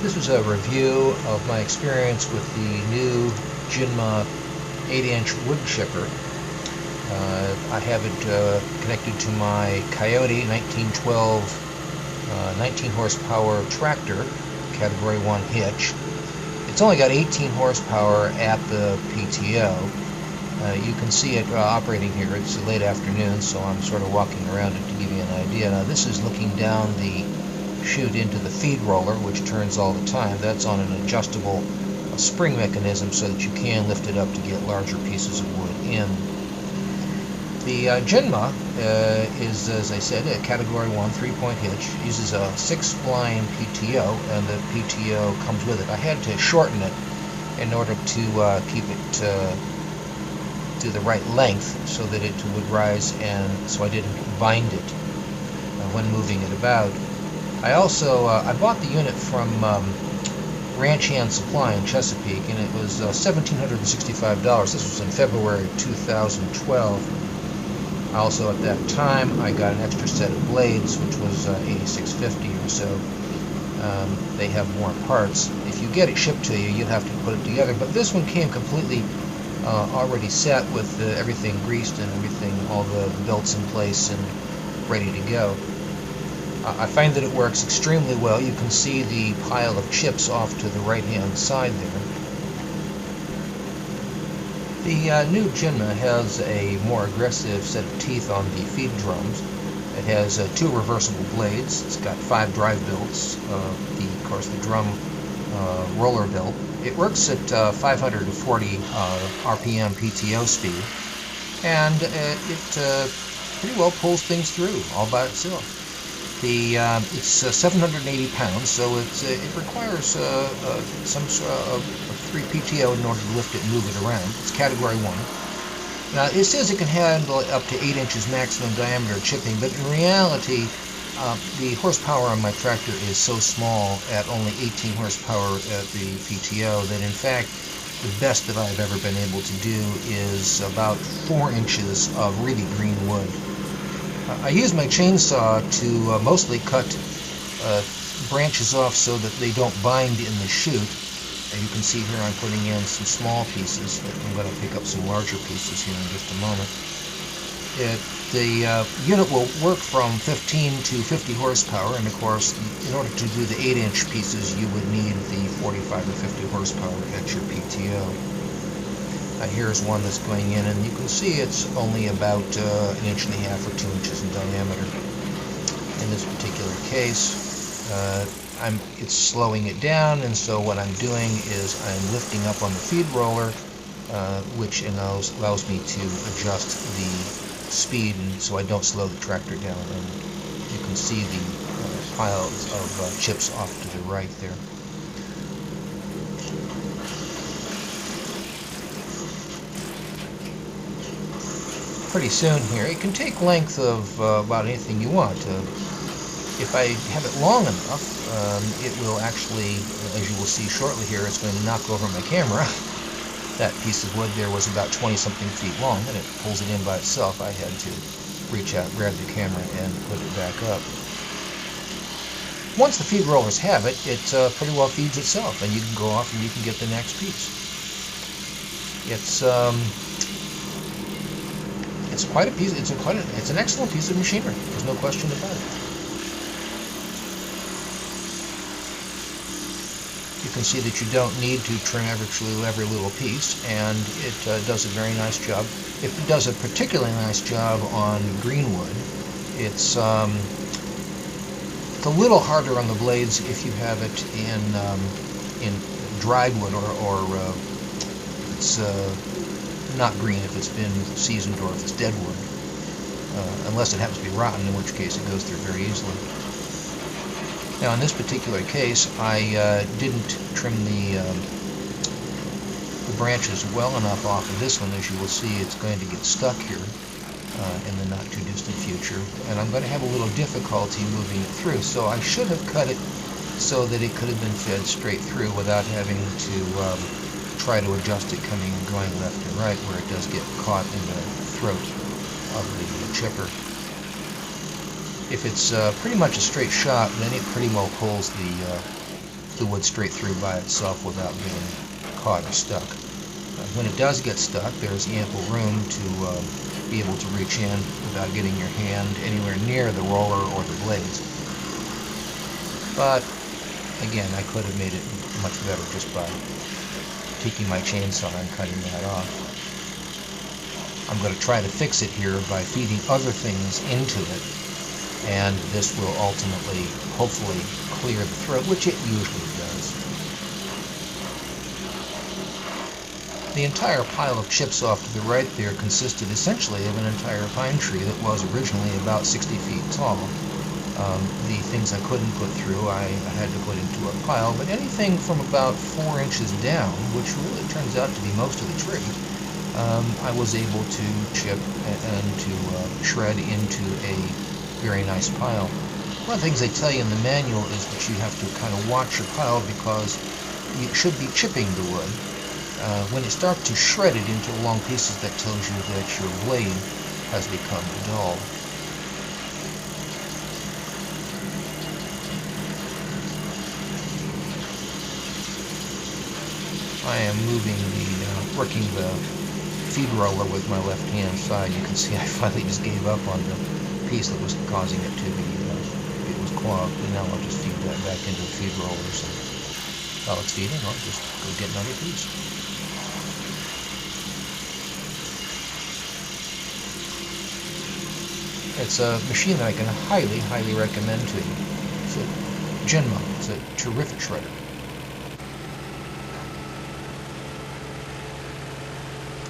This was a review of my experience with the new Jinma 8-inch wood chipper. I have it connected to my Kioti 1912 19 horsepower tractor, category 1 hitch. It's only got 18 horsepower at the PTO. You can see it operating here. It's late afternoon, so I'm sort of walking around it to give you an idea. Now this is looking down the chute into the feed roller, which turns all the time. That's on an adjustable spring mechanism so that you can lift it up to get larger pieces of wood in. The Jinma is, as I said, a category 1 3-point hitch. It uses a 6-line PTO, and the PTO comes with it. I had to shorten it in order to keep it to the right length so that it would rise, and so I didn't bind it when moving it about. I also I bought the unit from Ranch Hand Supply in Chesapeake, and it was $1,765. This was in February 2012. Also at that time I got an extra set of blades, which was $86.50 or so. They have more parts. If you get it shipped to you, you'll have to put it together, but this one came completely already set with everything greased and everything, all the belts in place and ready to go. I find that it works extremely well. You can see the pile of chips off to the right-hand side there. The new Jinma has a more aggressive set of teeth on the feed drums. It has 2 reversible blades. It's got 5 drive belts. Of course, the drum roller belt. It works at 540 RPM PTO speed, and it pretty well pulls things through all by itself. It's 780 pounds, so it requires some sort of 3 PTO in order to lift it and move it around. It's category 1. Now it says it can handle up to 8 inches maximum diameter chipping, but in reality the horsepower on my tractor is so small at only 18 horsepower at the PTO that in fact the best that I've ever been able to do is about 4 inches of really green wood. I use my chainsaw to mostly cut branches off so that they don't bind in the chute. And you can see here I'm putting in some small pieces. I'm going to pick up some larger pieces here in just a moment. The unit will work from 15 to 50 horsepower, and of course in order to do the 8-inch pieces you would need the 45 or 50 horsepower at your PTO. Here's one that's going in, and you can see it's only about 1.5 inches or 2 inches in diameter. In this particular case, it's slowing it down, and so what I'm doing is I'm lifting up on the feed roller, which allows me to adjust the speed, and so I don't slow the tractor down. And you can see the piles of chips off to the right there. Pretty soon here. It can take length of about anything you want. If I have it long enough, it will actually, as you will see shortly here, it's going to knock over my camera. That piece of wood there was about 20-something feet long, and it pulls it in by itself. I had to reach out, grab the camera, and put it back up. Once the feed rollers have it, it pretty well feeds itself, and you can go off and you can get the next piece. It's quite a piece. It's an excellent piece of machinery. There's no question about it. You can see that you don't need to trim every little piece, and it does a very nice job. It does a particularly nice job on greenwood. It's a little harder on the blades if you have it in dried wood, or it's not green if it's been seasoned, or if it's dead wood, unless it happens to be rotten, in which case it goes through very easily. Now in this particular case, I didn't trim the branches well enough off of this one. As you will see, it's going to get stuck here in the not too distant future, and I'm going to have a little difficulty moving it through, so I should have cut it so that it could have been fed straight through without having to try to adjust it coming and going left and right, where it does get caught in the throat of the chipper. If it's pretty much a straight shot, then it pretty well pulls the the wood straight through by itself without getting caught or stuck. When it does get stuck, there's ample room to be able to reach in without getting your hand anywhere near the roller or the blades. But again, I could have made it much better just by taking my chainsaw and cutting that off. I'm going to try to fix it here by feeding other things into it, and this will ultimately, hopefully, clear the throat, which it usually does. The entire pile of chips off to the right there consisted essentially of an entire pine tree that was originally about 60 feet tall. The things I couldn't put through, I had to put into a pile, but anything from about 4 inches down, which really turns out to be most of the tree, I was able to chip and to shred into a very nice pile. One of the things they tell you in the manual is that you have to kind of watch your pile because you should be chipping the wood. When you start to shred it into long pieces, that tells you that your blade has become dull. I am working the feed roller with my left-hand side. You can see I finally just gave up on the piece that was causing it to be, it was clogged. And now I'll just feed that back into the feed roller. So while it's feeding, I'll just go get another piece. It's a machine that I can highly, highly recommend to you. It's a Jinma. It's a terrific shredder.